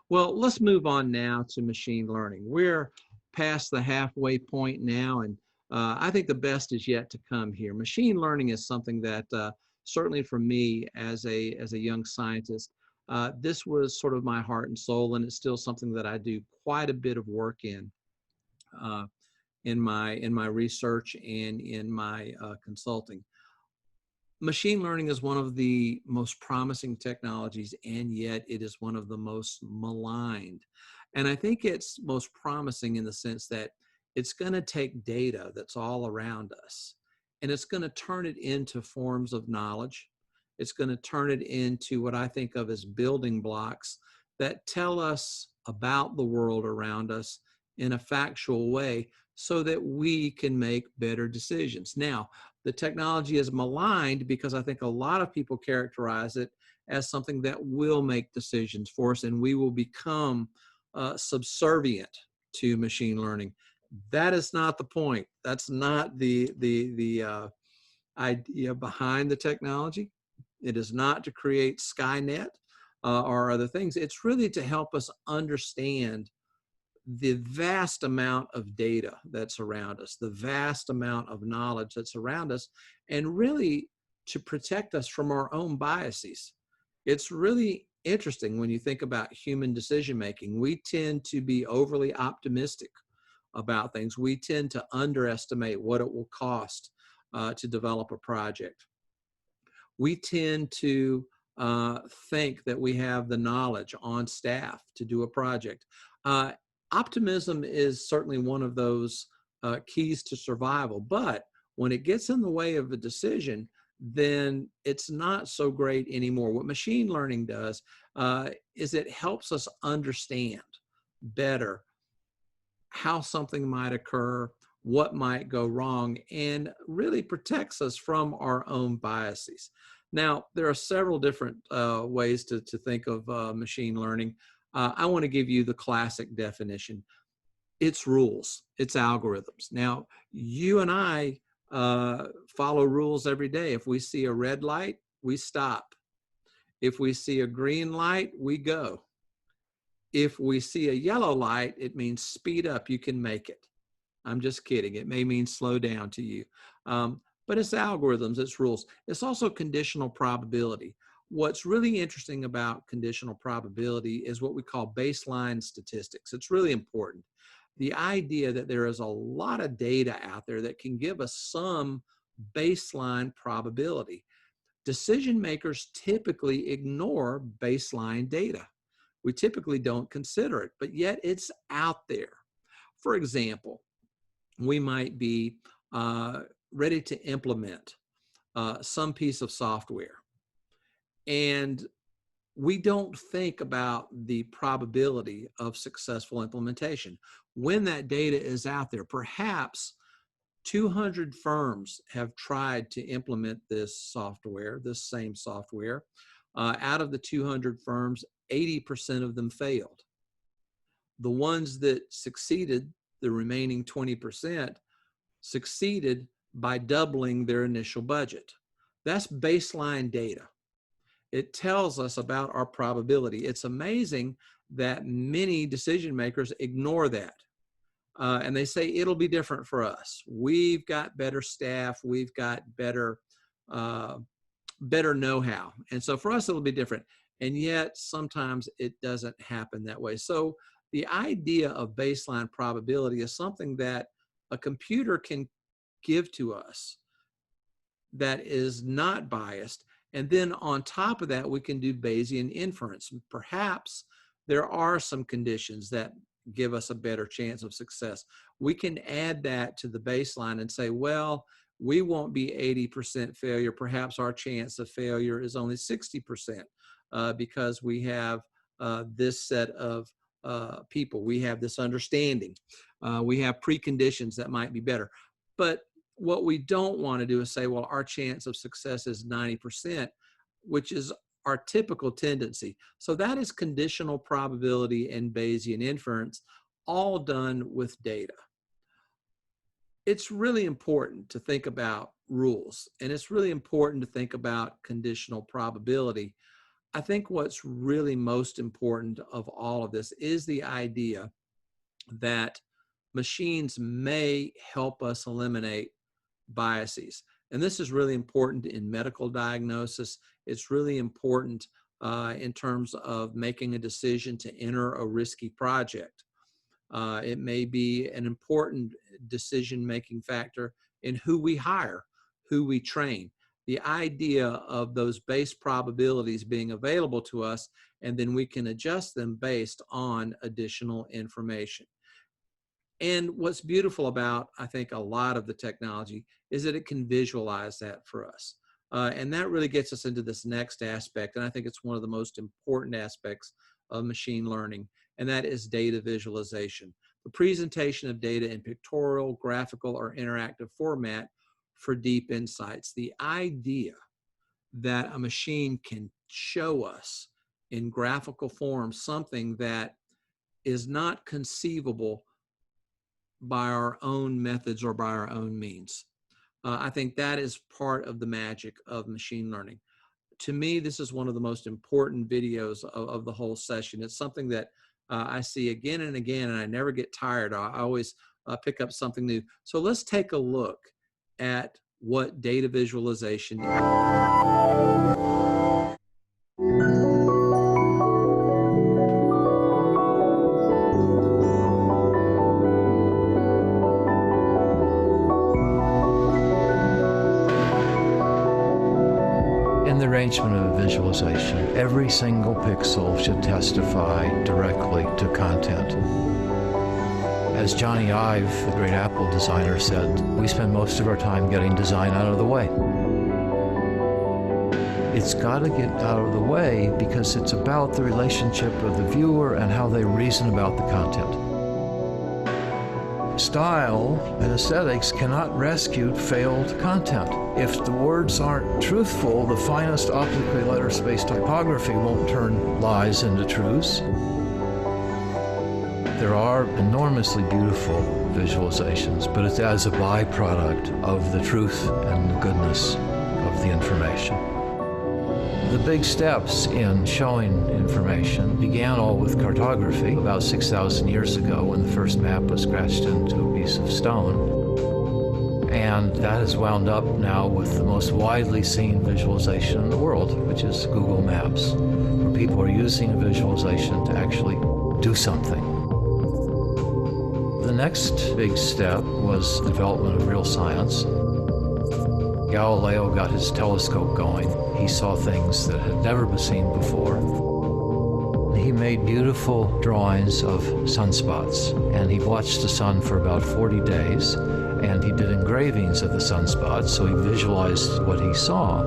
Well, let's move on now to machine learning. We're past the halfway point now, and I think the best is yet to come here. Machine learning is something that certainly for me as a young scientist, this was sort of my heart and soul, and it's still something that I do quite a bit of work uh, in my research and in my consulting. Machine learning is one of the most promising technologies, and yet it is one of the most maligned. And I think it's most promising in the sense that it's going to take data that's all around us and it's going to turn it into forms of knowledge. It's going to turn it into what I think of as building blocks that tell us about the world around us in a factual way so that we can make better decisions. Now, the technology is maligned because I think a lot of people characterize it as something that will make decisions for us and we will become subservient to machine learning. That is not the point. That's not the idea behind the technology. It is not to create Skynet or other things. It's really to help us understand the vast amount of data that's around us, the vast amount of knowledge that's around us, and really to protect us from our own biases. It's really interesting when you think about human decision making. We tend to be overly optimistic about things. We tend to underestimate what it will cost to develop a project. We tend to think that we have the knowledge on staff to do a project. Uh, Optimism is certainly one of those keys to survival, but when it gets in the way of a decision, then it's not so great anymore. What machine learning does is it helps us understand better how something might occur, what might go wrong, and really protects us from our own biases. Now, there are several different ways to think of machine learning. I want to give you the classic definition. It's rules, it's algorithms. Now, you and I follow rules every day. If we see a red light, we stop. If we see a green light, we go. If we see a yellow light, it means speed up, you can make it. I'm just kidding. It may mean slow down to you. But it's algorithms, it's rules. It's also conditional probability. What's really interesting about conditional probability is what we call baseline statistics. It's really important. The idea that there is a lot of data out there that can give us some baseline probability. Decision makers typically ignore baseline data. We typically don't consider it, but yet it's out there. For example, we might be ready to implement some piece of software, and we don't think about the probability of successful implementation. When that data is out there, perhaps 200 firms have tried to implement this software, this same software. Out of the 200 firms, 80% of them failed. The ones that succeeded, the remaining 20%, succeeded by doubling their initial budget. That's baseline data. It tells us about our probability. It's amazing that many decision makers ignore that. And they say it'll be different for us. We've got better staff. We've got better know-how. And so for us, it'll be different. And yet sometimes it doesn't happen that way. So the idea of baseline probability is something that a computer can give to us that is not biased. And then on top of that, we can do Bayesian inference. Perhaps there are some conditions that give us a better chance of success. We can add that to the baseline and say, well, we won't be 80% failure. Perhaps our chance of failure is only 60% because we have this set of people. We have this understanding. We have preconditions that might be better. But what we don't want to do is say, well, our chance of success is 90%, which is our typical tendency. So that is conditional probability and Bayesian inference, all done with data. It's really important to think about rules, and it's really important to think about conditional probability. I think what's really most important of all of this is the idea that machines may help us eliminate biases. And this is really important in medical diagnosis. It's really important in terms of making a decision to enter a risky project. It may be an important decision-making factor in who we hire, who we train. The idea of those base probabilities being available to us, and then we can adjust them based on additional information. And what's beautiful about, I think, a lot of the technology is that it can visualize that for us. And that really gets us into this next aspect, and I think it's one of the most important aspects of machine learning, and that is data visualization. The presentation of data in pictorial, graphical, or interactive format for deep insights. The idea that a machine can show us in graphical form something that is not conceivable by our own methods or by our own means. I think that is part of the magic of machine learning. To me, this is one of the most important videos of the whole session. It's something that I see again and again, and I never get tired. I always pick up something new. So let's take a look at what data visualization is. In the arrangement of a visualization, every single pixel should testify directly to content. As Johnny Ive, the great Apple designer, said, we spend most of our time getting design out of the way. It's got to get out of the way because it's about the relationship of the viewer and how they reason about the content. Style and aesthetics cannot rescue failed content. If the words aren't truthful, the finest optically letter-spaced typography won't turn lies into truths. There are enormously beautiful visualizations, but it's as a byproduct of the truth and the goodness of the information. The big steps in showing information began all with cartography about 6,000 years ago when the first map was scratched into a piece of stone. And that has wound up now with the most widely seen visualization in the world, which is Google Maps, where people are using a visualization to actually do something. The next big step was the development of real science. Galileo got his telescope going. He saw things that had never been seen before. He made beautiful drawings of sunspots, and he watched the sun for about 40 days, and he did engravings of the sunspots, so he visualized what he saw.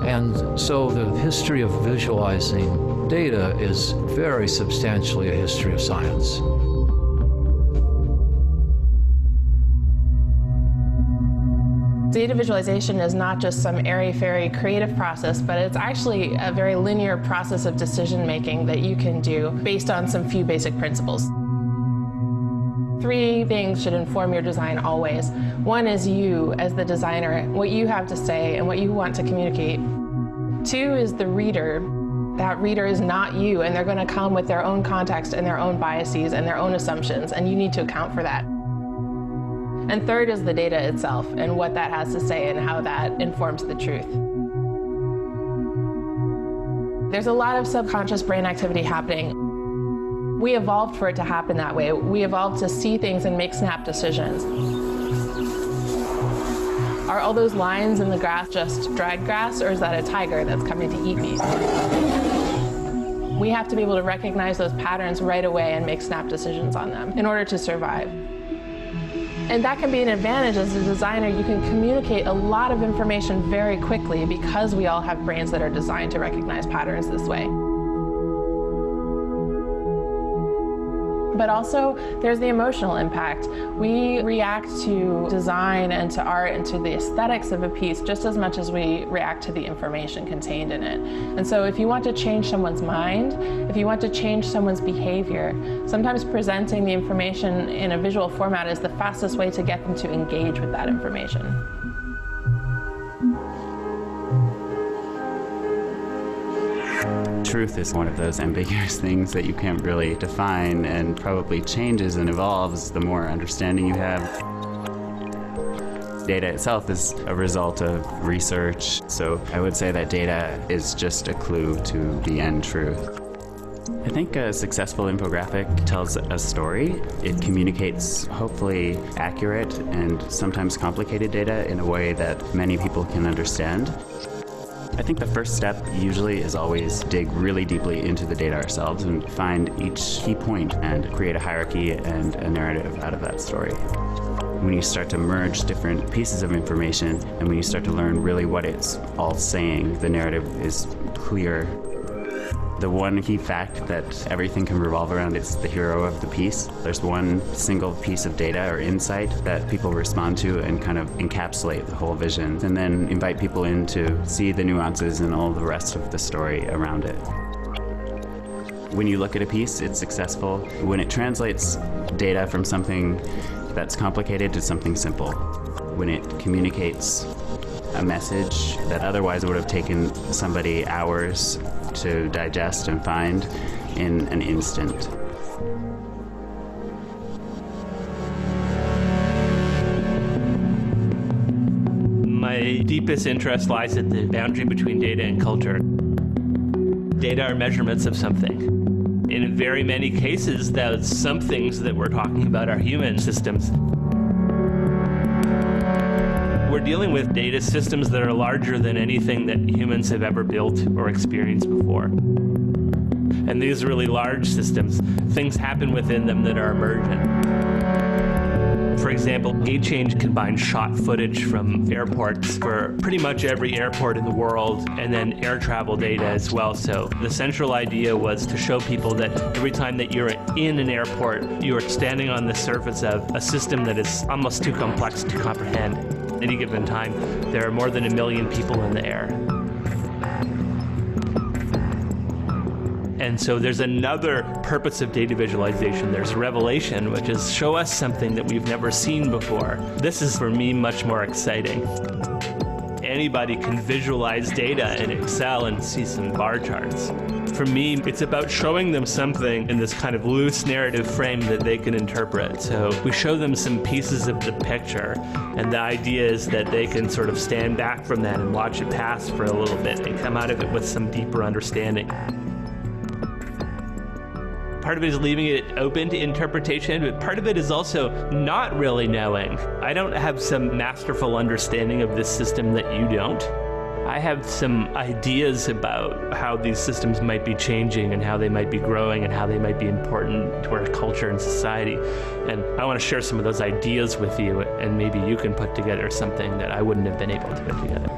And so the history of visualizing data is very substantially a history of science. Data visualization is not just some airy-fairy creative process, but it's actually a very linear process of decision-making that you can do based on some few basic principles. 3 things should inform your design always. 1 is you as the designer, what you have to say and what you want to communicate. 2 is the reader. That reader is not you, and they're going to come with their own context and their own biases and their own assumptions, and you need to account for that. And 3rd is the data itself and what that has to say and how that informs the truth. There's a lot of subconscious brain activity happening. We evolved for it to happen that way. We evolved to see things and make snap decisions. Are all those lines in the grass just dried grass, or is that a tiger that's coming to eat me? We have to be able to recognize those patterns right away and make snap decisions on them in order to survive. And that can be an advantage as a designer. You can communicate a lot of information very quickly because we all have brains that are designed to recognize patterns this way. But also, there's the emotional impact. We react to design and to art and to the aesthetics of a piece just as much as we react to the information contained in it. And so if you want to change someone's mind, if you want to change someone's behavior, sometimes presenting the information in a visual format is the fastest way to get them to engage with that information. truth is one of those ambiguous things that you can't really define and probably changes and evolves the more understanding you have. Data itself is a result of research, so I would say that data is just a clue to the end truth. I think a successful infographic tells a story. It communicates hopefully accurate and sometimes complicated data in a way that many people can understand. I think the first step usually is always dig really deeply into the data ourselves and find each key point and create a hierarchy and a narrative out of that story. When you start to merge different pieces of information and when you start to learn really what it's all saying, the narrative is clear. The one key fact that everything can revolve around is the hero of the piece. There's one single piece of data or insight that people respond to and kind of encapsulate the whole vision, and then invite people in to see the nuances and all the rest of the story around it. When you look at a piece, it's successful when it translates data from something that's complicated to something simple. When it communicates a message that otherwise would have taken somebody hours to digest and find in an instant. My deepest interest lies at the boundary between data and culture. Data are measurements of something. In very many cases, those some things that we're talking about are human systems. We're dealing with data systems that are larger than anything that humans have ever built or experienced before. And these really large systems, things happen within them that are emergent. For example, Gate combines shot footage from airports for pretty much every airport in the world, and then air travel data as well. So the central idea was to show people that every time that you're in an airport, you are standing on the surface of a system that is almost too complex to comprehend. At any given time, there are more than 1 million people in the air. And so there's another purpose of data visualization. There's revelation, which is show us something that we've never seen before. This is, for me, much more exciting. Anybody can visualize data in Excel and see some bar charts. For me, it's about showing them something in this kind of loose narrative frame that they can interpret. So we show them some pieces of the picture, and the idea is that they can sort of stand back from that and watch it pass for a little bit and come out of it with some deeper understanding. Part of it is leaving it open to interpretation, but part of it is also not really knowing. I don't have some masterful understanding of this system that you don't. I have some ideas about how these systems might be changing and how they might be growing and how they might be important to our culture and society. And I want to share some of those ideas with you, and maybe you can put together something that I wouldn't have been able to put together.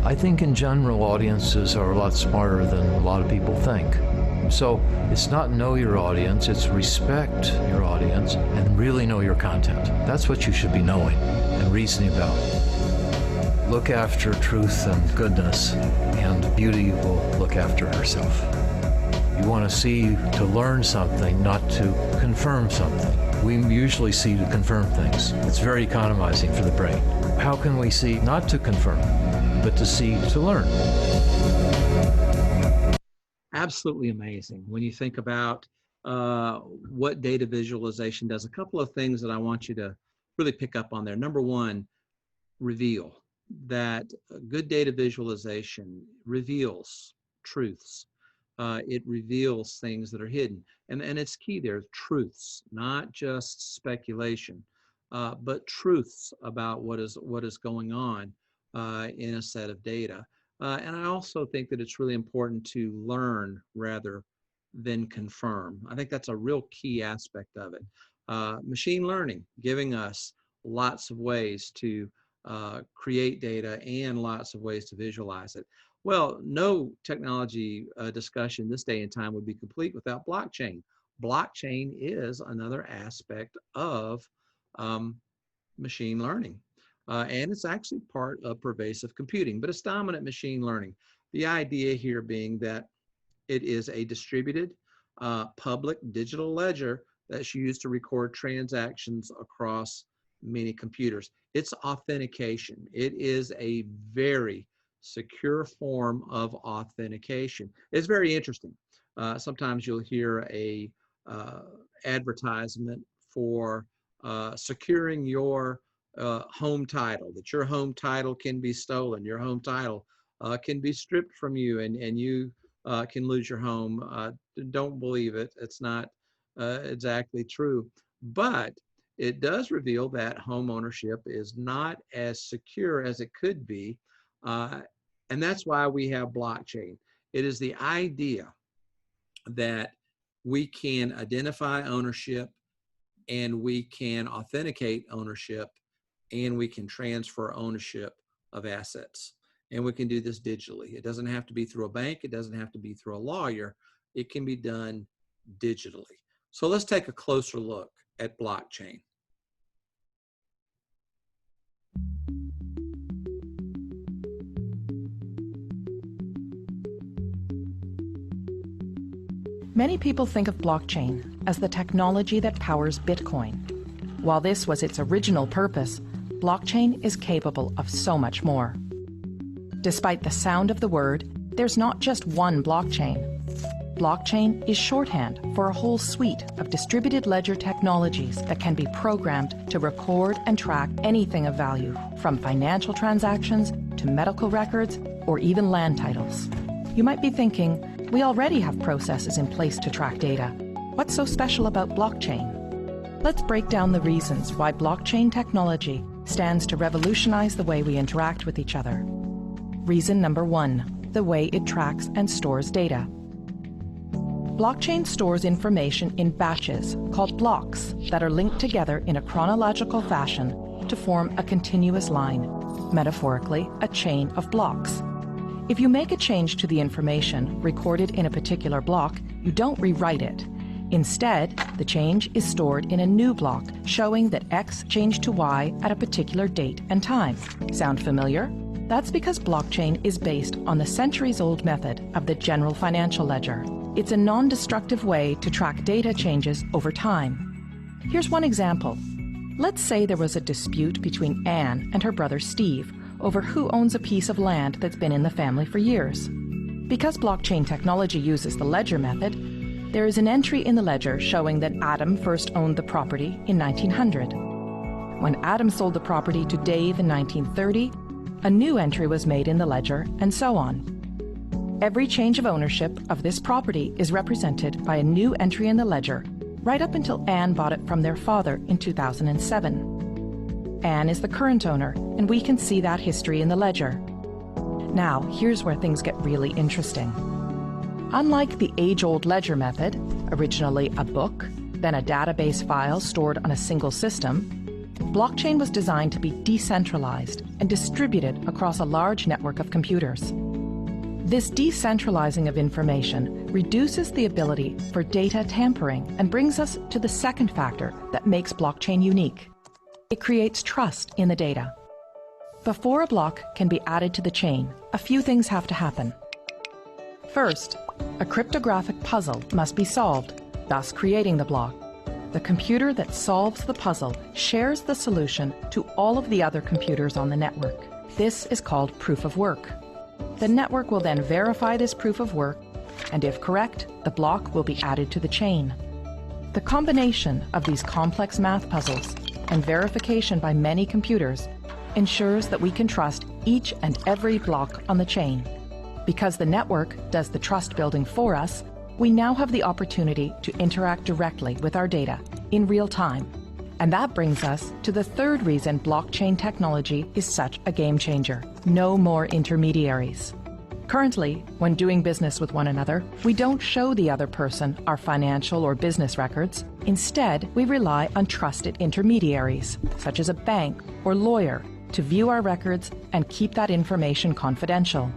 I think in general audiences are a lot smarter than a lot of people think. So it's not know your audience, it's respect your audience and really know your content. That's what you should be knowing and reasoning about. Look after truth and goodness, and beauty will look after herself. You want to see to learn something, not to confirm something. We usually see to confirm things. It's very economizing for the brain. How can we see not to confirm, but to see to learn? Absolutely amazing. When you think about what data visualization does, a couple of things that I want you to really pick up on there. Number one, reveal. That good data visualization reveals truths. It reveals things that are hidden. And it's key there, truths, not just speculation, but truths about what is going on in a set of data. And I also think that it's really important to learn rather than confirm. I think that's a real key aspect of it. Machine learning, giving us lots of ways to create data and lots of ways to visualize it. Well, no technology discussion this day and time would be complete without blockchain. Blockchain is another aspect of machine learning. And it's actually part of pervasive computing, but it's dominant machine learning. The idea here being that it is a distributed public digital ledger that's used to record transactions across many computers. It's authentication. It is a very secure form of authentication. It's very interesting. Sometimes you'll hear a advertisement for securing your home title, that your home title can be stolen, your home title can be stripped from you, and you can lose your home. Don't believe it. It's not exactly true. But it does reveal that home ownership is not as secure as it could be. And that's why we have blockchain. It is the idea that we can identify ownership, and we can authenticate ownership, and we can transfer ownership of assets. And we can do this digitally. It doesn't have to be through a bank. It doesn't have to be through a lawyer. It can be done digitally. So let's take a closer look at blockchain. Many people think of blockchain as the technology that powers Bitcoin. While this was its original purpose, blockchain is capable of so much more. Despite the sound of the word, there's not just one blockchain. Blockchain is shorthand for a whole suite of distributed ledger technologies that can be programmed to record and track anything of value, from financial transactions to medical records or even land titles. You might be thinking, we already have processes in place to track data. What's so special about blockchain? Let's break down the reasons why blockchain technology stands to revolutionize the way we interact with each other. Reason number one, the way it tracks and stores data. Blockchain stores information in batches called blocks that are linked together in a chronological fashion to form a continuous line, metaphorically, a chain of blocks. If you make a change to the information recorded in a particular block, you don't rewrite it. Instead, the change is stored in a new block, showing that X changed to Y at a particular date and time. Sound familiar? That's because blockchain is based on the centuries-old method of the general financial ledger. It's a non-destructive way to track data changes over time. Here's one example. Let's say there was a dispute between Anne and her brother Steve over who owns a piece of land that's been in the family for years. Because blockchain technology uses the ledger method, there is an entry in the ledger showing that Adam first owned the property in 1900. When Adam sold the property to Dave in 1930, a new entry was made in the ledger, and so on. Every change of ownership of this property is represented by a new entry in the ledger, right up until Anne bought it from their father in 2007. Anne is the current owner, and we can see that history in the ledger. Now, here's where things get really interesting. Unlike the age-old ledger method, originally a book, then a database file stored on a single system, blockchain was designed to be decentralized and distributed across a large network of computers. This decentralizing of information reduces the ability for data tampering and brings us to the second factor that makes blockchain unique. It creates trust in the data. Before a block can be added to the chain, a few things have to happen. First, a cryptographic puzzle must be solved, thus creating the block. The computer that solves the puzzle shares the solution to all of the other computers on the network. This is called proof of work. The network will then verify this proof of work, and if correct, the block will be added to the chain. The combination of these complex math puzzles and verification by many computers ensures that we can trust each and every block on the chain. Because the network does the trust building for us, we now have the opportunity to interact directly with our data in real time. And that brings us to the third reason blockchain technology is such a game changer: no more intermediaries. Currently, when doing business with one another, we don't show the other person our financial or business records. Instead, we rely on trusted intermediaries, such as a bank or lawyer, to view our records and keep that information confidential.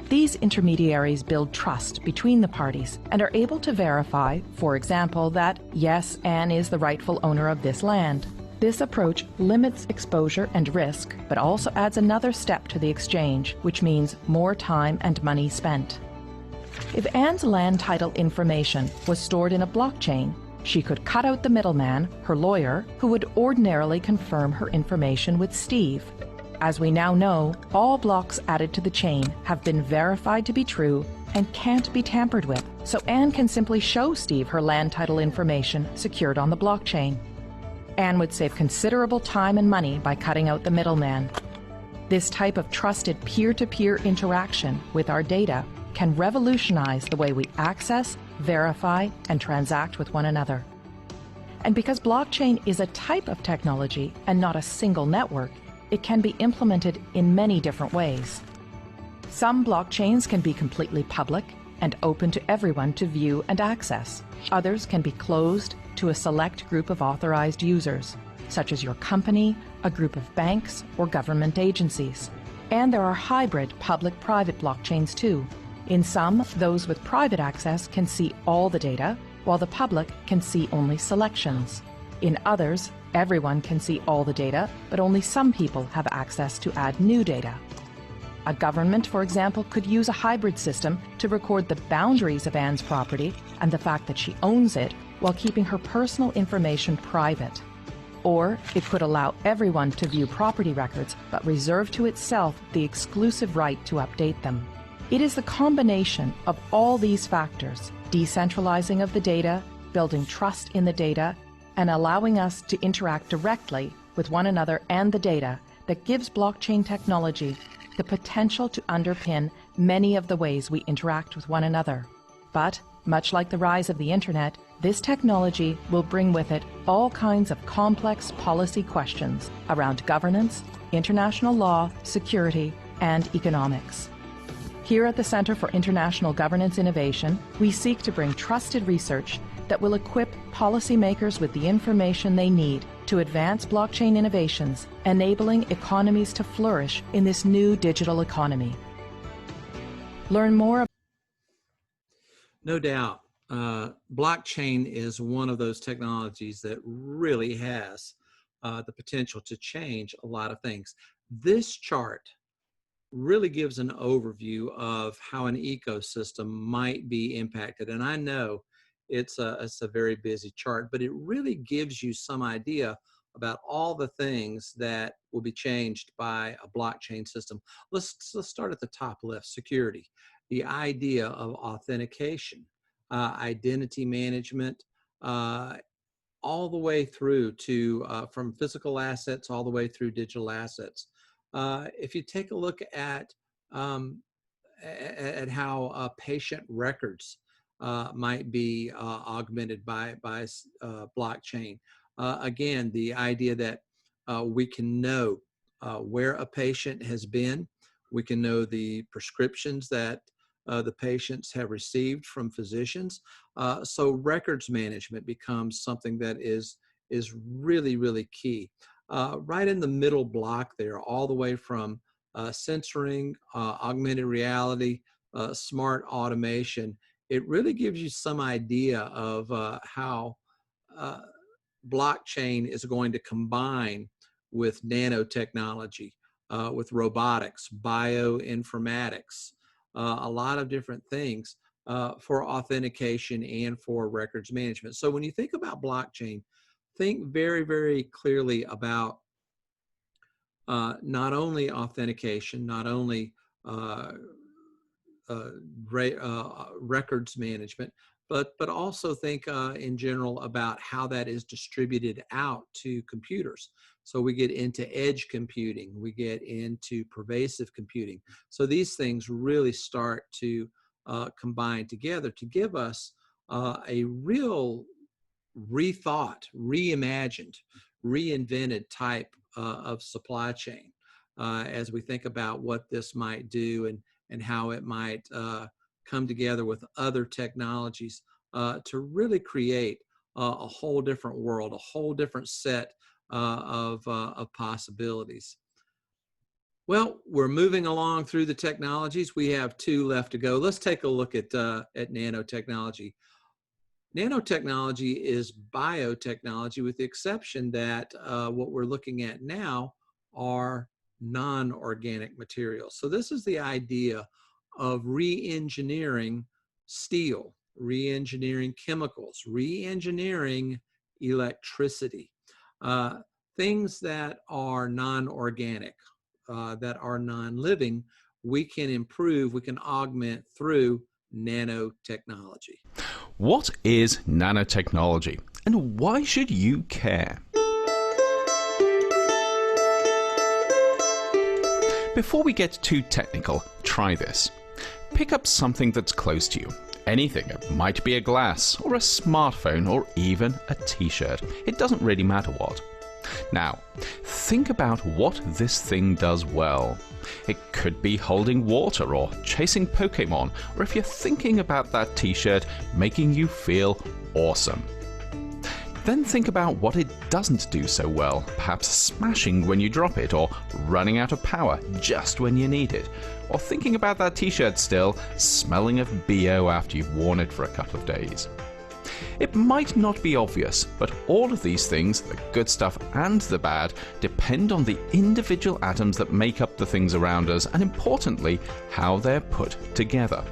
These intermediaries build trust between the parties and are able to verify, for example, that, yes, Anne is the rightful owner of this land. This approach limits exposure and risk, but also adds another step to the exchange, which means more time and money spent. If Anne's land title information was stored in a blockchain, She could cut out the middleman, her lawyer, who would ordinarily confirm her information with Steve. As we now know, all blocks added to the chain have been verified to be true and can't be tampered with, so Anne can simply show Steve her land title information secured on the blockchain. Anne would save considerable time and money by cutting out the middleman. This type of trusted peer-to-peer interaction with our data can revolutionize the way we access, verify, and transact with one another. And because blockchain is a type of technology and not a single network, it can be implemented in many different ways. Some blockchains can be completely public and open to everyone to view and access. Others can be closed to a select group of authorized users, such as your company, a group of banks, or government agencies. And there are hybrid public-private blockchains too. In some, those with private access can see all the data, while the public can see only selections. In others, everyone can see all the data, but only some people have access to add new data. A government, for example, could use a hybrid system to record the boundaries of Anne's property and the fact that she owns it while keeping her personal information private. Or it could allow everyone to view property records, but reserve to itself the exclusive right to update them. It is the combination of all these factors, decentralizing of the data, building trust in the data, and allowing us to interact directly with one another and the data, that gives blockchain technology the potential to underpin many of the ways we interact with one another. But, much like the rise of the internet, this technology will bring with it all kinds of complex policy questions around governance, international law, security, and economics. Here at the Center for International Governance Innovation, we seek to bring trusted research that will equip policymakers with the information they need to advance blockchain innovations, enabling economies to flourish in this new digital economy. Learn more. No doubt, blockchain is one of those technologies that really has the potential to change a lot of things. This chart really gives an overview of how an ecosystem might be impacted. And I know it's a very busy chart, but it really gives you some idea about all the things that will be changed by a blockchain system. Let's start at the top left: security, the idea of authentication, identity management, all the way through to from physical assets all the way through digital assets. If you take a look at how patient records might be augmented by blockchain. Again, the idea that we can know where a patient has been, we can know the prescriptions that the patients have received from physicians. So records management becomes something that is really, really key. Right in the middle block there, all the way from sensoring, augmented reality, smart automation, it really gives you some idea of how blockchain is going to combine with nanotechnology, with robotics, bioinformatics, a lot of different things for authentication and for records management. So when you think about blockchain, think very, very clearly about not only authentication, not only records management, but also think in general about how that is distributed out to computers. So we get into edge computing, we get into pervasive computing. So these things really start to combine together to give us a real rethought, reimagined, reinvented type of supply chain as we think about what this might do and how it might come together with other technologies to really create a whole different world, a whole different set of possibilities. Well, we're moving along through the technologies. We have 2 left to go. Let's take a look at nanotechnology. Nanotechnology is biotechnology, with the exception that what we're looking at now are non-organic materials. So this is the idea of re-engineering steel re-engineering chemicals, re-engineering electricity, things that are non-organic, that are non-living, we can improve, we can augment through nanotechnology. What is nanotechnology, and why should you care? Before we get too technical, try this. Pick up something that's close to you. Anything. It might be a glass, or a smartphone, or even a t-shirt. It doesn't really matter what. Now, think about what this thing does well. It could be holding water or chasing Pokemon, or if you're thinking about that t-shirt, making you feel awesome. Then think about what it doesn't do so well, perhaps smashing when you drop it, or running out of power just when you need it, or thinking about that t-shirt still, smelling of BO after you've worn it for a couple of days. It might not be obvious, but all of these things, the good stuff and the bad, depend on the individual atoms that make up the things around us, and importantly, how they're put together.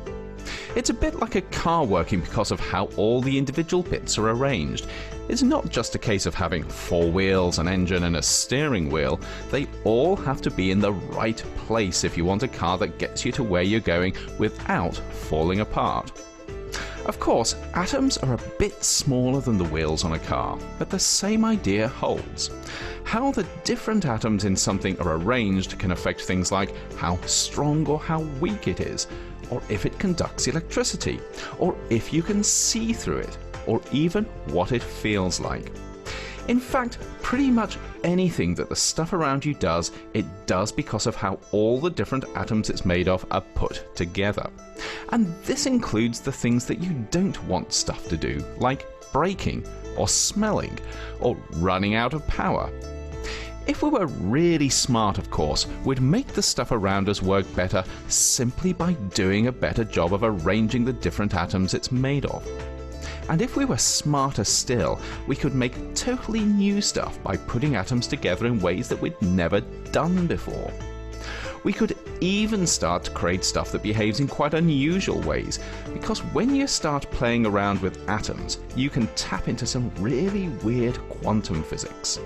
It's a bit like a car working because of how all the individual bits are arranged. It's not just a case of having 4 wheels, an engine and a steering wheel. They all have to be in the right place if you want a car that gets you to where you're going without falling apart. Of course, atoms are a bit smaller than the wheels on a car, but the same idea holds. How the different atoms in something are arranged can affect things like how strong or how weak it is, or if it conducts electricity, or if you can see through it, or even what it feels like. In fact, pretty much anything that the stuff around you does, it does because of how all the different atoms it's made of are put together. And this includes the things that you don't want stuff to do, like breaking, or smelling, or running out of power. If we were really smart, of course, we'd make the stuff around us work better simply by doing a better job of arranging the different atoms it's made of. And if we were smarter still, we could make totally new stuff by putting atoms together in ways that we'd never done before. We could even start to create stuff that behaves in quite unusual ways, because when you start playing around with atoms, you can tap into some really weird quantum physics.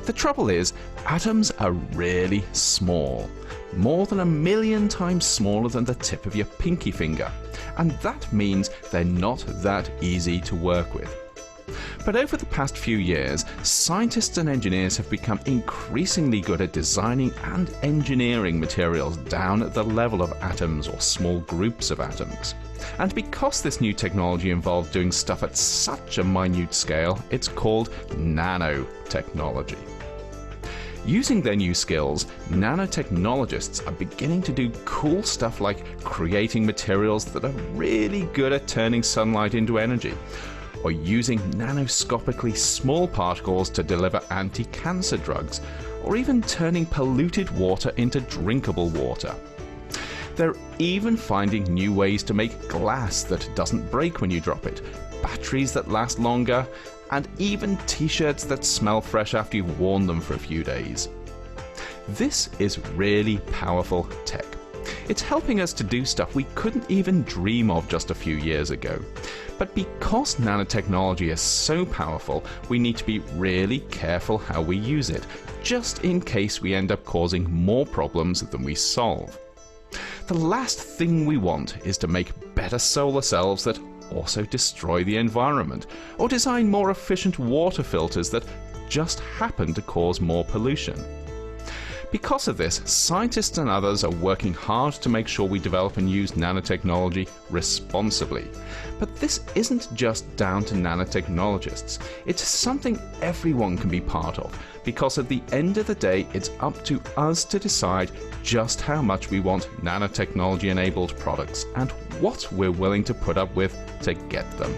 The trouble is, atoms are really small, more than 1,000,000 times smaller than the tip of your pinky finger, and that means they're not that easy to work with. But over the past few years, scientists and engineers have become increasingly good at designing and engineering materials down at the level of atoms or small groups of atoms. And because this new technology involved doing stuff at such a minute scale, it's called nanotechnology. Using their new skills, nanotechnologists are beginning to do cool stuff like creating materials that are really good at turning sunlight into energy, or using nanoscopically small particles to deliver anti-cancer drugs, or even turning polluted water into drinkable water. They're even finding new ways to make glass that doesn't break when you drop it, batteries that last longer, and even t-shirts that smell fresh after you've worn them for a few days. This is really powerful tech. It's helping us to do stuff we couldn't even dream of just a few years ago. But because nanotechnology is so powerful, we need to be really careful how we use it, just in case we end up causing more problems than we solve. The last thing we want is to make better solar cells that also destroy the environment, or design more efficient water filters that just happen to cause more pollution. Because of this, scientists and others are working hard to make sure we develop and use nanotechnology responsibly. But this isn't just down to nanotechnologists. It's something everyone can be part of, because at the end of the day, it's up to us to decide just how much we want nanotechnology-enabled products and what we're willing to put up with to get them.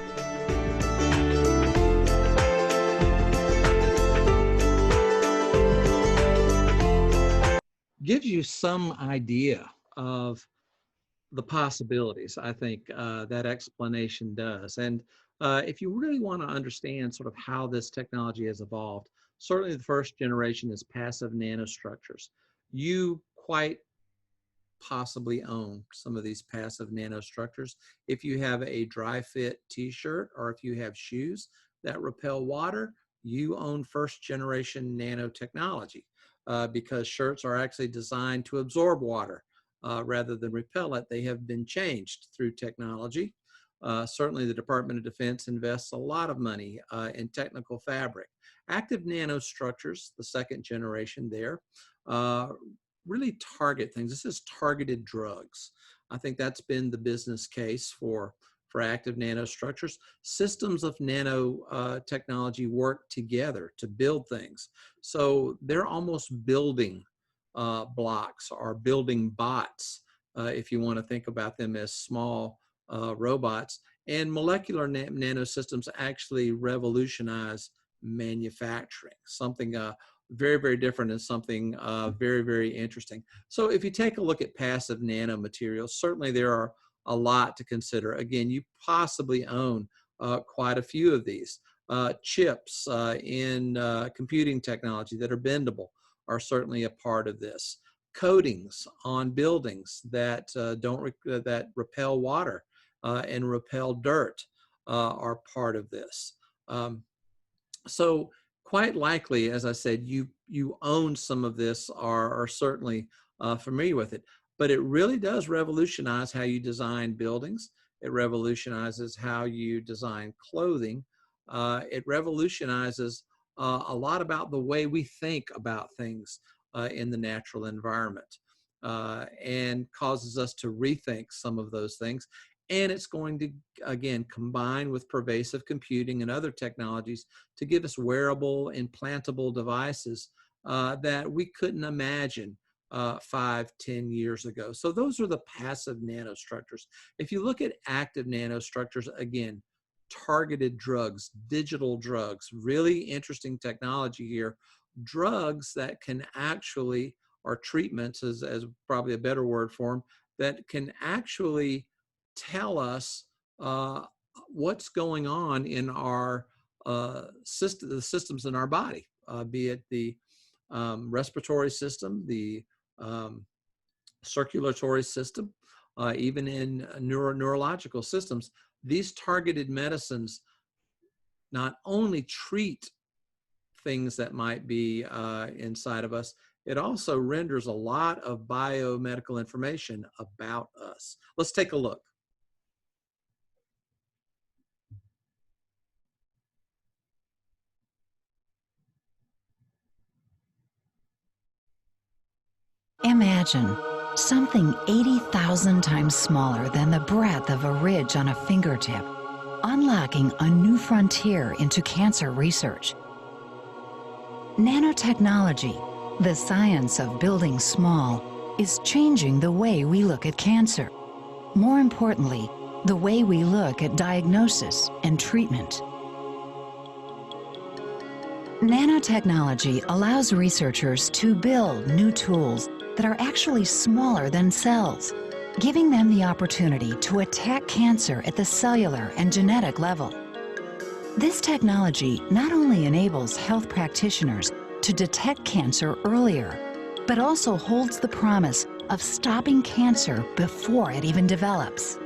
Gives you some idea of the possibilities, I think that explanation does. And if you really want to understand sort of how this technology has evolved, certainly the first generation is passive nanostructures. You quite possibly own some of these passive nanostructures. If you have a dry fit t-shirt or if you have shoes that repel water, you own first generation nanotechnology because shirts are actually designed to absorb water rather than repel it. They have been changed through technology. Certainly the Department of Defense invests a lot of money in technical fabric. Active nanostructures, the second generation there, really target things. This is targeted drugs. I think that's been the business case for active nanostructures. Systems of nanotechnology work together to build things. So they're almost building blocks or building bots, if you want to think about them as small robots. And molecular nanosystems actually revolutionize manufacturing, something very, very different and something very, very interesting. So if you take a look at passive nanomaterials, certainly there are a lot to consider. Again, you possibly own quite a few of these. Chips in computing technology that are bendable are certainly a part of this. Coatings on buildings that that repel water and repel dirt are part of this. So quite likely, as I said, you own some of this or are certainly familiar with it, but it really does revolutionize how you design buildings. It revolutionizes how you design clothing. It revolutionizes a lot about the way we think about things in the natural environment and causes us to rethink some of those things. And it's going to, again, combine with pervasive computing and other technologies to give us wearable, implantable devices that we couldn't imagine 5, 10 years ago. So those are the passive nanostructures. If you look at active nanostructures, again, targeted drugs, digital drugs, really interesting technology here. Drugs that can actually, or treatments as probably a better word for them, that can actually tell us what's going on in our the systems in our body, be it the respiratory system, the circulatory system, even in neurological systems. These targeted medicines not only treat things that might be inside of us, it also renders a lot of biomedical information about us. Let's take a look. Imagine something 80,000 times smaller than the breadth of a ridge on a fingertip, unlocking a new frontier into cancer research. Nanotechnology, the science of building small, is changing the way we look at cancer. More importantly, the way we look at diagnosis and treatment. Nanotechnology allows researchers to build new tools that are actually smaller than cells, giving them the opportunity to attack cancer at the cellular and genetic level. This technology not only enables health practitioners to detect cancer earlier, but also holds the promise of stopping cancer before it even develops.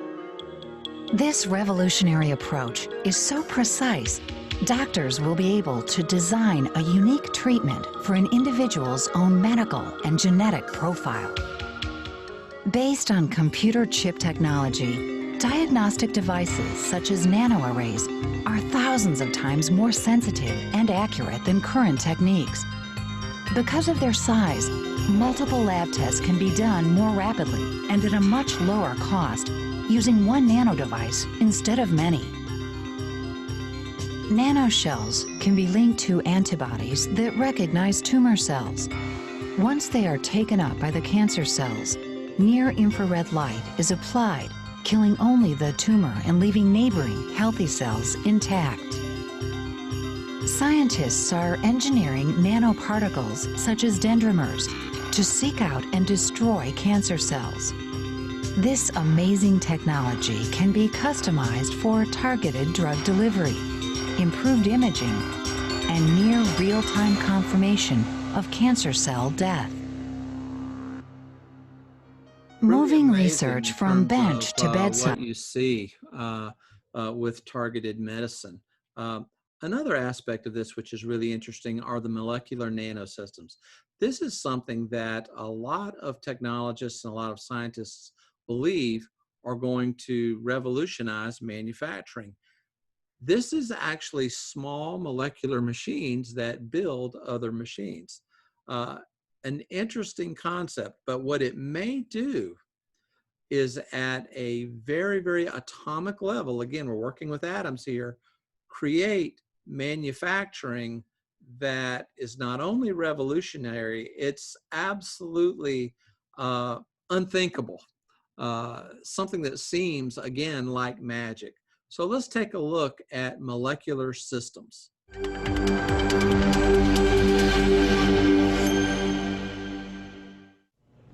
This revolutionary approach is so precise, doctors will be able to design a unique treatment for an individual's own medical and genetic profile. Based on computer chip technology, diagnostic devices such as nanoarrays are thousands of times more sensitive and accurate than current techniques. Because of their size, multiple lab tests can be done more rapidly and at a much lower cost using one nano device instead of many. Nanoshells can be linked to antibodies that recognize tumor cells. Once they are taken up by the cancer cells, near-infrared light is applied, killing only the tumor and leaving neighboring healthy cells intact. Scientists are engineering nanoparticles such as dendrimers to seek out and destroy cancer cells. This amazing technology can be customized for targeted drug delivery, improved imaging, and near real-time confirmation of cancer cell death. Moving amazing research in from terms bench to of bedside. what you see with targeted medicine. Another aspect of this, which is really interesting, are the molecular nanosystems. This is something that a lot of technologists and a lot of scientists believe are going to revolutionize manufacturing. This is actually small molecular machines that build other machines. Uh, an interesting concept, but what it may do is at a very, very atomic level, again, we're working with atoms here, create manufacturing that is not only revolutionary, it's absolutely unthinkable. Something that seems, again, like magic. So let's take a look at molecular systems.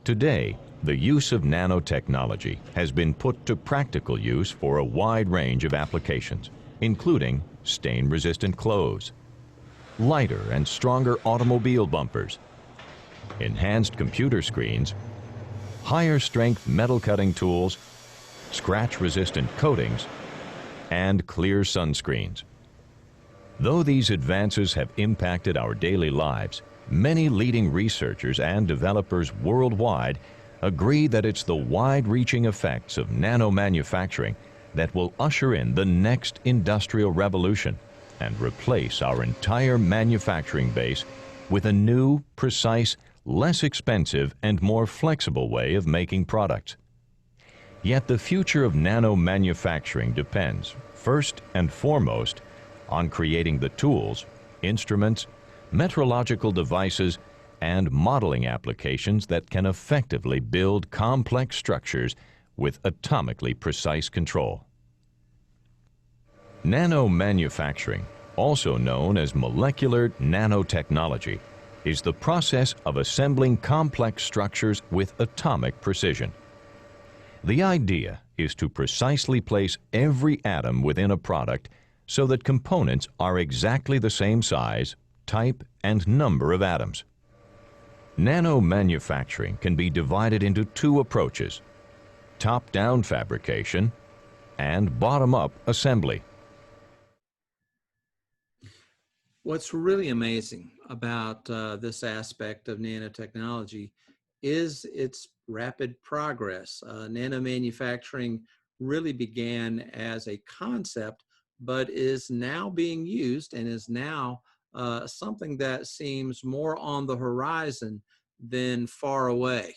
Today, the use of nanotechnology has been put to practical use for a wide range of applications, including stain-resistant clothes, lighter and stronger automobile bumpers, enhanced computer screens, higher strength metal cutting tools, scratch-resistant coatings, and clear sunscreens. Though these advances have impacted our daily lives, many leading researchers and developers worldwide agree that it's the wide-reaching effects of nanomanufacturing that will usher in the next industrial revolution and replace our entire manufacturing base with a new, precise, less expensive, and more flexible way of making products. Yet the future of nanomanufacturing depends, first and foremost, on creating the tools, instruments, metrological devices, and modeling applications that can effectively build complex structures with atomically precise control. Nanomanufacturing, also known as molecular nanotechnology, is the process of assembling complex structures with atomic precision. The idea is to precisely place every atom within a product so that components are exactly the same size, type, and number of atoms. Nanomanufacturing can be divided into two approaches: top-down fabrication and bottom-up assembly. What's really amazing about this aspect of nanotechnology is its rapid progress. Nanomanufacturing really began as a concept, but is now being used and is now something that seems more on the horizon than far away,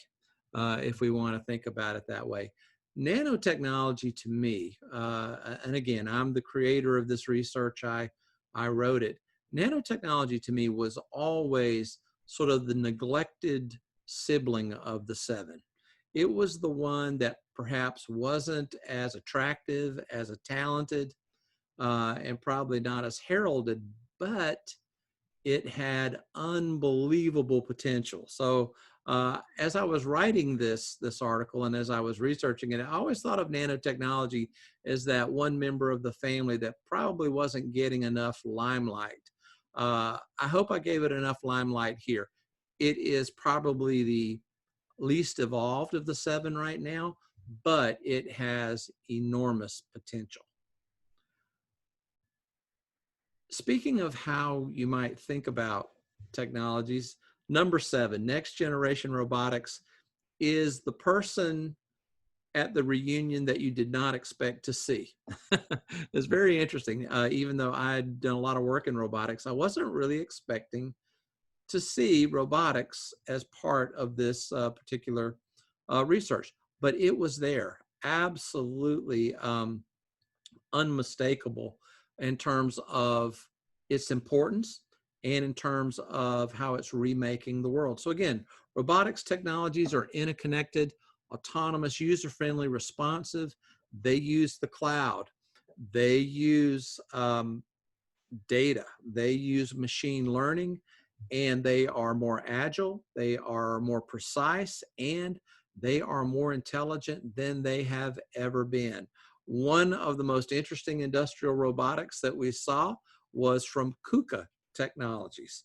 if we want to think about it that way. Nanotechnology to me, and again, I'm the creator of this research, I wrote it. Nanotechnology to me was always sort of the neglected sibling of the seven. It was the one that perhaps wasn't as attractive, as talented, and probably not as heralded, but it had unbelievable potential. So as I was writing this article and as I was researching it, I always thought of nanotechnology as that one member of the family that probably wasn't getting enough limelight. I hope I gave it enough limelight here. It is probably the least evolved of the seven right now, but it has enormous potential. Speaking of how you might think about technologies, number 7, next generation robotics, is the person at the reunion that you did not expect to see. It's very interesting. Even though I'd done a lot of work in robotics, I wasn't really expecting to see robotics as part of this particular research, but it was there, absolutely unmistakable in terms of its importance and in terms of how it's remaking the world. So again, robotics technologies are interconnected, autonomous, user-friendly, responsive. They use the cloud. They use data. They use machine learning, and they are more agile, they are more precise, and they are more intelligent than they have ever been. One of the most interesting industrial robotics that we saw was from KUKA Technologies.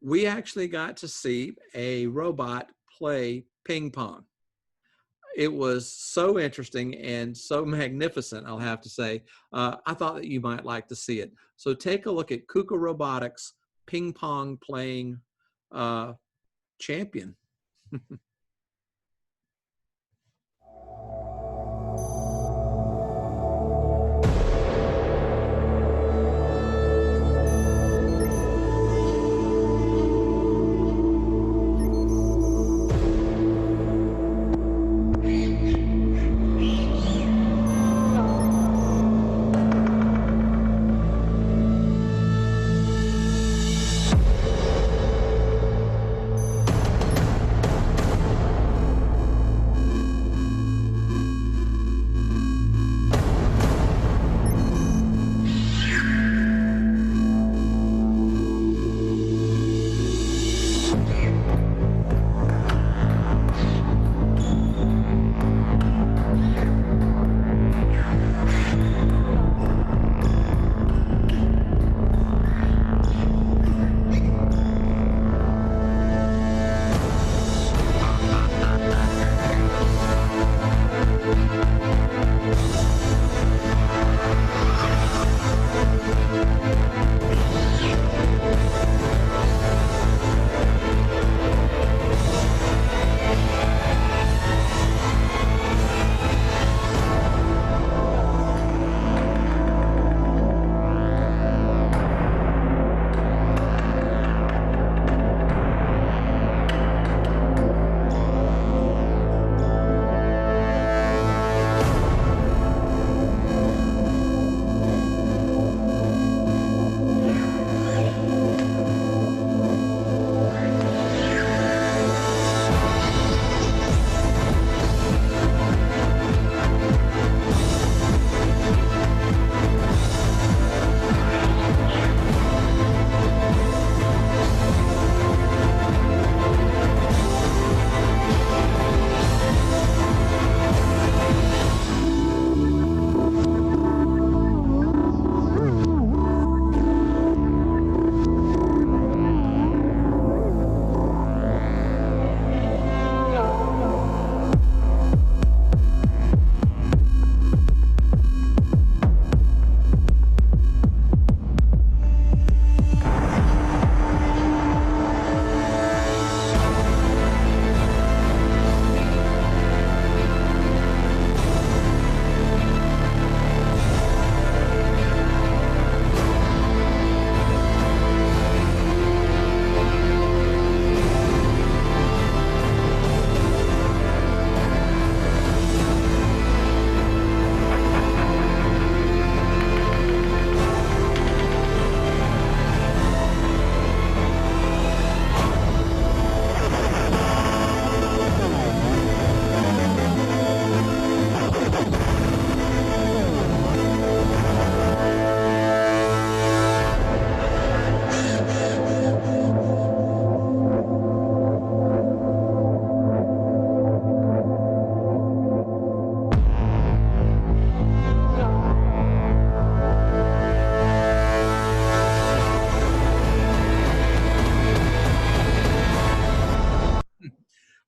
We actually got to see a robot play ping pong. it was so interesting and so magnificent, I'll have to say. I thought that you might like to see it. So take a look at KUKA Robotics ping pong playing champion.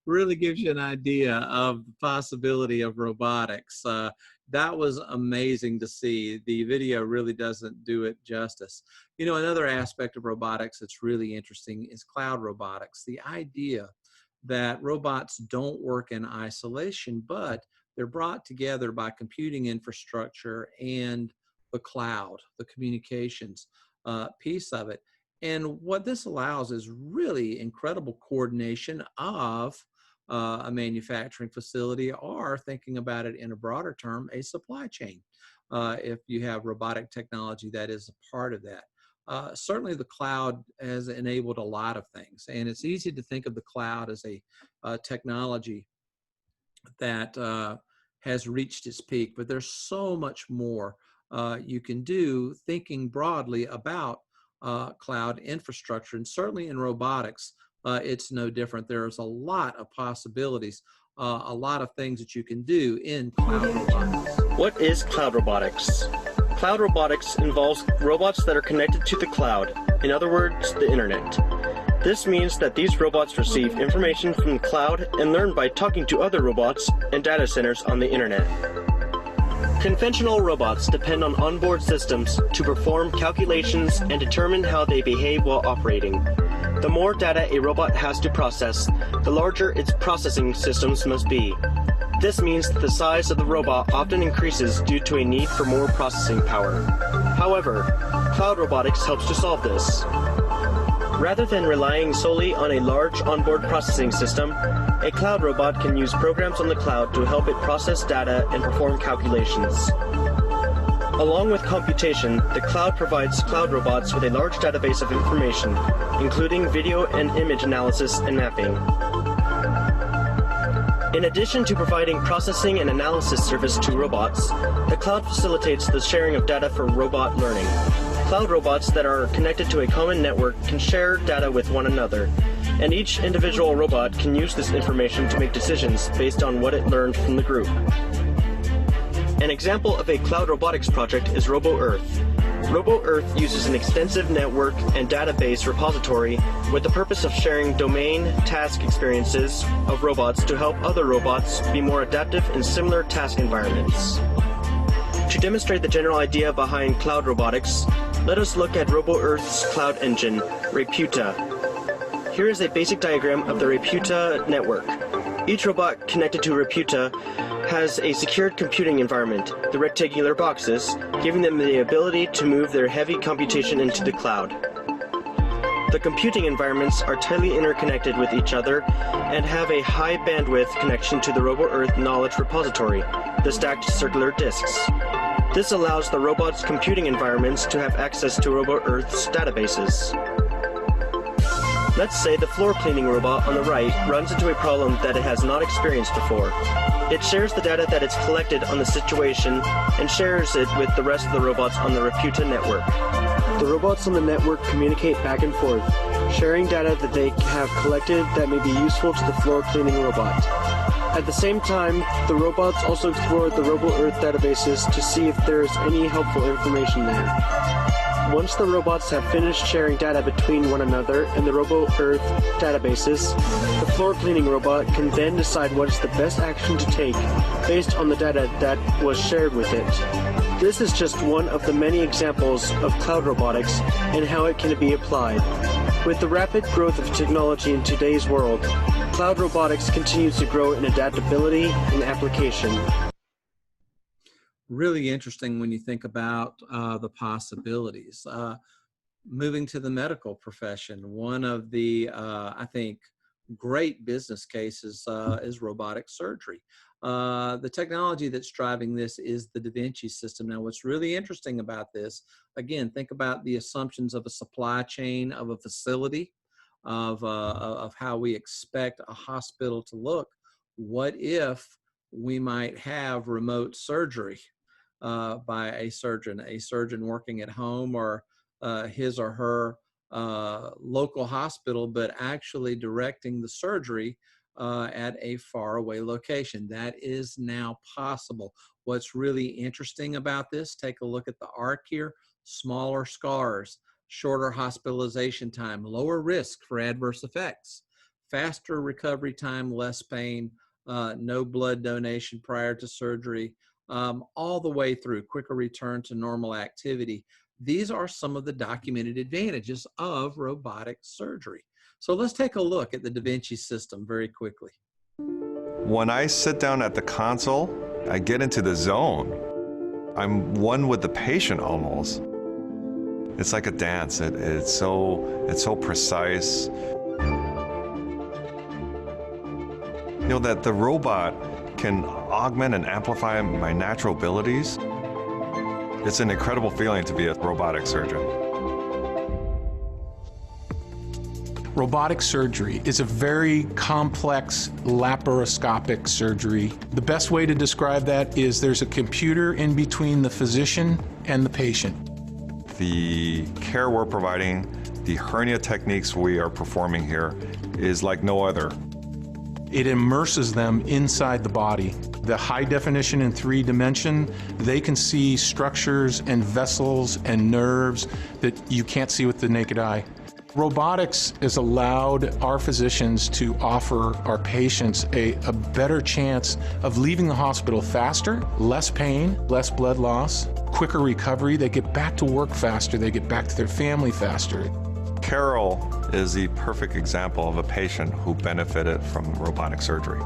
Really gives you an idea of the possibility of robotics. That was amazing to see. The video really doesn't do it justice. You know, another aspect of robotics that's really interesting is cloud robotics. The idea that robots don't work in isolation, but they're brought together by computing infrastructure and the cloud, the communications piece of it. And what this allows is really incredible coordination of a manufacturing facility, or thinking about it in a broader term, a supply chain. If you have robotic technology that is a part of that. Certainly the cloud has enabled a lot of things, and it's easy to think of the cloud as a technology that has reached its peak, but there's so much more you can do thinking broadly about cloud infrastructure, and certainly in robotics, it's no different. There's a lot of possibilities, a lot of things that you can do in cloud robotics. What is cloud robotics? Cloud robotics involves robots that are connected to the cloud, in other words, the internet. This means that these robots receive information from the cloud and learn by talking to other robots and data centers on the internet. Conventional robots depend on onboard systems to perform calculations and determine how they behave while operating. The more data a robot has to process, the larger its processing systems must be. This means that the size of the robot often increases due to a need for more processing power. However, cloud robotics helps to solve this. Rather than relying solely on a large onboard processing system, a cloud robot can use programs on the cloud to help it process data and perform calculations. Along with computation, the cloud provides cloud robots with a large database of information, including video and image analysis and mapping. In addition to providing processing and analysis service to robots, the cloud facilitates the sharing of data for robot learning. Cloud robots that are connected to a common network can share data with one another, and each individual robot can use this information to make decisions based on what it learned from the group. An example of a cloud robotics project is RoboEarth. RoboEarth uses an extensive network and database repository with the purpose of sharing domain task experiences of robots to help other robots be more adaptive in similar task environments. To demonstrate the general idea behind cloud robotics, let us look at RoboEarth's cloud engine, Reputa. Here is a basic diagram of the Reputa network. Each robot connected to Reputa has a secured computing environment, the rectangular boxes, giving them the ability to move their heavy computation into the cloud. The computing environments are tightly interconnected with each other and have a high bandwidth connection to the RoboEarth knowledge repository, the stacked circular disks. This allows the robot's computing environments to have access to RoboEarth's databases. Let's say the floor cleaning robot on the right runs into a problem that it has not experienced before. It shares the data that it's collected on the situation and shares it with the rest of the robots on the Reputa network. The robots on the network communicate back and forth, sharing data that they have collected that may be useful to the floor cleaning robot. At the same time, the robots also explore the RoboEarth databases to see if there's any helpful information there. Once the robots have finished sharing data between one another and the RoboEarth databases, the floor cleaning robot can then decide what is the best action to take based on the data that was shared with it. This is just one of the many examples of cloud robotics and how it can be applied. With the rapid growth of technology in today's world, cloud robotics continues to grow in adaptability and application. Really interesting when you think about the possibilities. Moving to the medical profession, one of the, I think, great business cases is robotic surgery. The technology that's driving this is the Da Vinci system. Now, what's really interesting about this, again, think about the assumptions of a supply chain, of a facility, of how we expect a hospital to look. What if we might have remote surgery by a surgeon working at home or his or her local hospital, but actually directing the surgery at a faraway location. That is now possible. What's really interesting about this, take a look at the arc here, smaller scars, shorter hospitalization time, lower risk for adverse effects, faster recovery time, less pain, no blood donation prior to surgery, all the way through, quicker return to normal activity. These are some of the documented advantages of robotic surgery. So let's take a look at the Da Vinci system very quickly. When I sit down at the console, I get into the zone. I'm one with the patient almost. It's like a dance. It's so precise. You know, that the robot can augment and amplify my natural abilities. It's an incredible feeling to be a robotic surgeon. Robotic surgery is a very complex laparoscopic surgery. The best way to describe that is there's a computer in between the physician and the patient. The care we're providing, the hernia techniques we are performing here is like no other. It immerses them inside the body. The high definition in 3D, they can see structures and vessels and nerves that you can't see with the naked eye. Robotics has allowed our physicians to offer our patients a better chance of leaving the hospital faster, less pain, less blood loss, quicker recovery. They get back to work faster, they get back to their family faster. Carol is the perfect example of a patient who benefited from robotic surgery.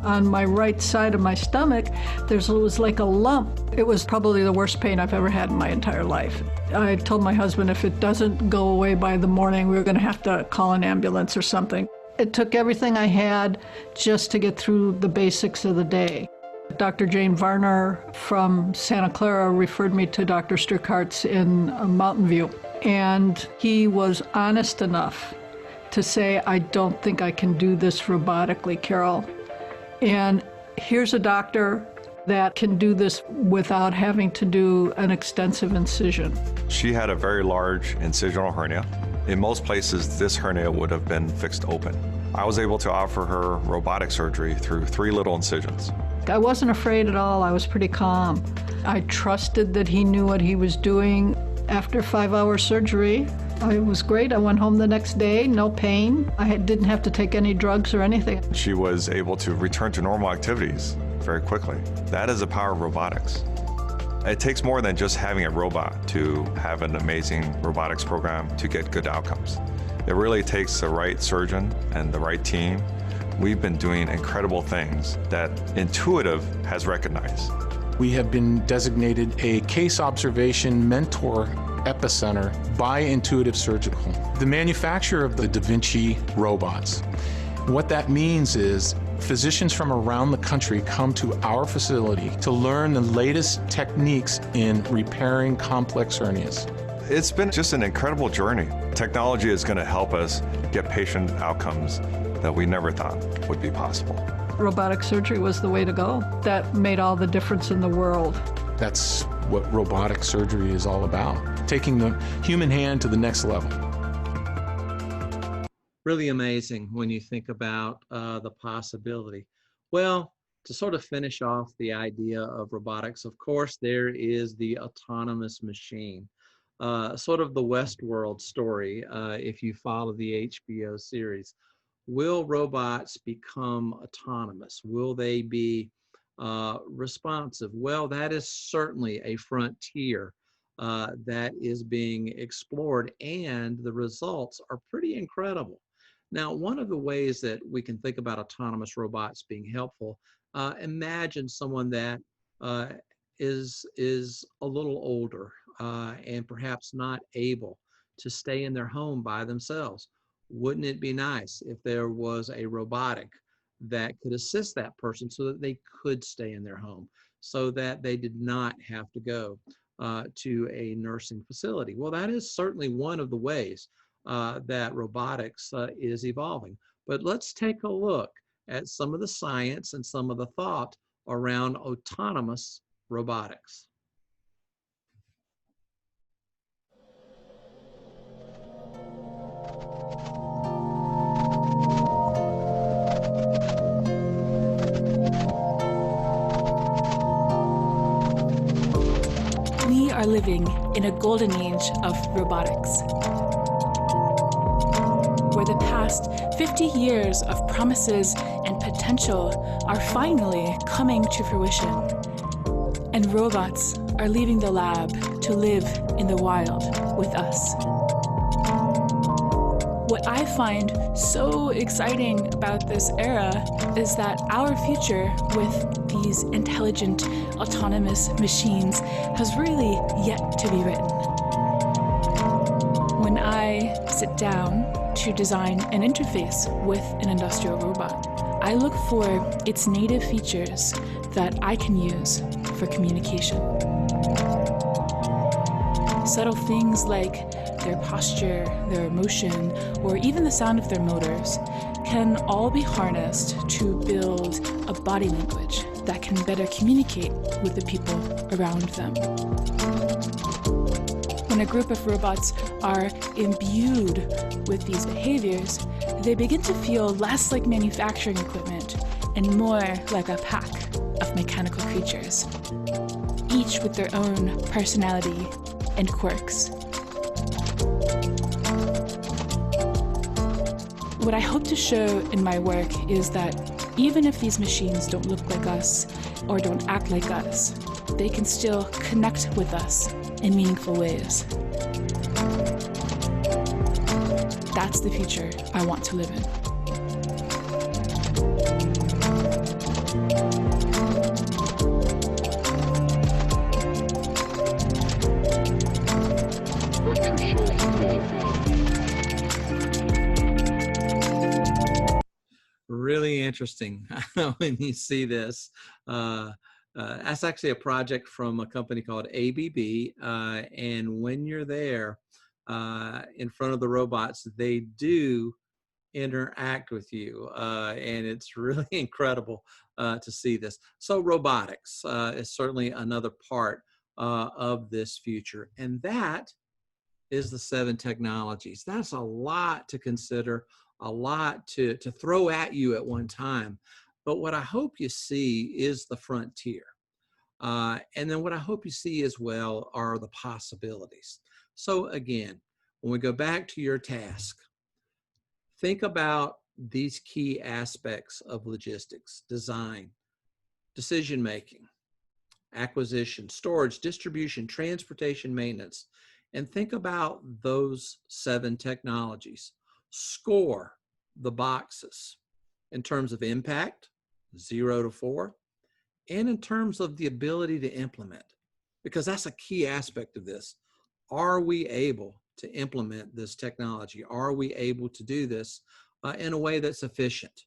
On my right side of my stomach, was like a lump. It was probably the worst pain I've ever had in my entire life. I told my husband if it doesn't go away by the morning, we were going to have to call an ambulance or something. It took everything I had just to get through the basics of the day. Dr. Jane Varner from Santa Clara referred me to Dr. Strickhartz in Mountain View, and he was honest enough to say, I don't think I can do this robotically, Carol. And here's a doctor that can do this without having to do an extensive incision. She had a very large incisional hernia. In most places, this hernia would have been fixed open. I was able to offer her robotic surgery through 3 little incisions. I wasn't afraid at all. I was pretty calm. I trusted that he knew what he was doing. After 5-hour surgery, it was great. I went home the next day, no pain. I didn't have to take any drugs or anything. She was able to return to normal activities very quickly. That is the power of robotics. It takes more than just having a robot to have an amazing robotics program to get good outcomes. It really takes the right surgeon and the right team. We've been doing incredible things that Intuitive has recognized. We have been designated a case observation mentor epicenter by Intuitive Surgical, the manufacturer of the Da Vinci robots. What that means is physicians from around the country come to our facility to learn the latest techniques in repairing complex hernias. It's been just an incredible journey. Technology is going to help us get patient outcomes that we never thought would be possible. Robotic surgery was the way to go. That made all the difference in the world. That's what robotic surgery is all about, taking the human hand to the next level. Really amazing when you think about the possibility. Well, to sort of finish off the idea of robotics, of course, there is the autonomous machine. Sort of the Westworld story, if you follow the HBO series. Will robots become autonomous? Will they be responsive? Well, that is certainly a frontier that is being explored, and the results are pretty incredible. Now, one of the ways that we can think about autonomous robots being helpful, imagine someone that is a little older and perhaps not able to stay in their home by themselves. Wouldn't it be nice if there was a robotic that could assist that person so that they could stay in their home, so that they did not have to go to a nursing facility? Well, that is certainly one of the ways that robotics is evolving. But let's take a look at some of the science and some of the thought around autonomous robotics. We are living in a golden age of robotics, where the past 50 years of promises and potential are finally coming to fruition, and robots are leaving the lab to live in the wild with us. What I find so exciting about this era is that our future with these intelligent, autonomous machines has really yet to be written. When I sit down to design an interface with an industrial robot, I look for its native features that I can use for communication. Subtle things like their posture, their motion, or even the sound of their motors can all be harnessed to build a body language that can better communicate with the people around them. When a group of robots are imbued with these behaviors, they begin to feel less like manufacturing equipment and more like a pack of mechanical creatures, each with their own personality and quirks. What I hope to show in my work is that even if these machines don't look like us or don't act like us, they can still connect with us in meaningful ways. That's the future I want to live in. Really interesting when you see this. That's actually a project from a company called ABB. And when you're there in front of the robots, they do interact with you. And it's really incredible to see this. So robotics is certainly another part of this future. And that is the 7 technologies. That's a lot to consider, a lot to throw at you at one time. But what I hope you see is the frontier. And then what I hope you see as well are the possibilities. So again, when we go back to your task, think about these key aspects of logistics: design, decision-making, acquisition, storage, distribution, transportation, maintenance, and think about those 7 technologies. Score the boxes in terms of impact, 0 to 4, and in terms of the ability to implement, because that's a key aspect of this. Are we able to implement this technology? Are we able to do this in a way that's efficient?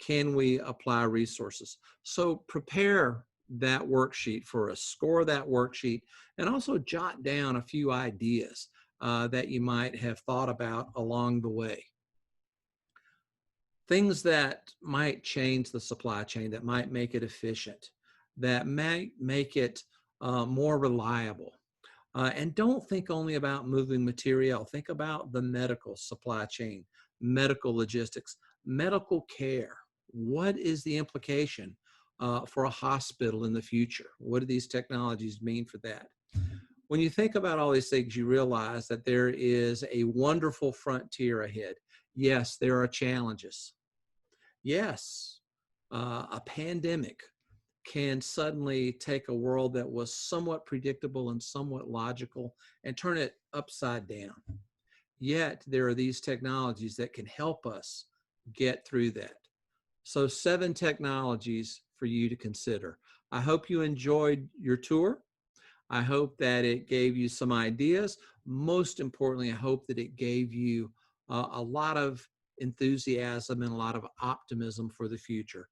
Can we apply resources? So prepare that worksheet for us, score that worksheet, and also jot down a few ideas that you might have thought about along the way. Things that might change the supply chain, that might make it efficient, that might make it more reliable. And don't think only about moving material. Think about the medical supply chain, medical logistics, medical care. What is the implication for a hospital in the future? What do these technologies mean for that? When you think about all these things, you realize that there is a wonderful frontier ahead. Yes, there are challenges. Yes, a pandemic can suddenly take a world that was somewhat predictable and somewhat logical and turn it upside down. Yet there are these technologies that can help us get through that. So 7 technologies for you to consider. I hope you enjoyed your tour. I hope that it gave you some ideas. Most importantly, I hope that it gave you a lot of enthusiasm and a lot of optimism for the future.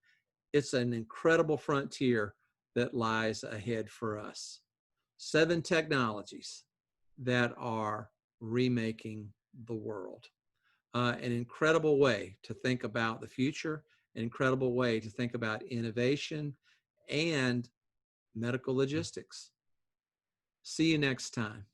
It's an incredible frontier that lies ahead for us. 7 technologies that are remaking the world. An incredible way to think about the future, an incredible way to think about innovation and medical logistics. See you next time.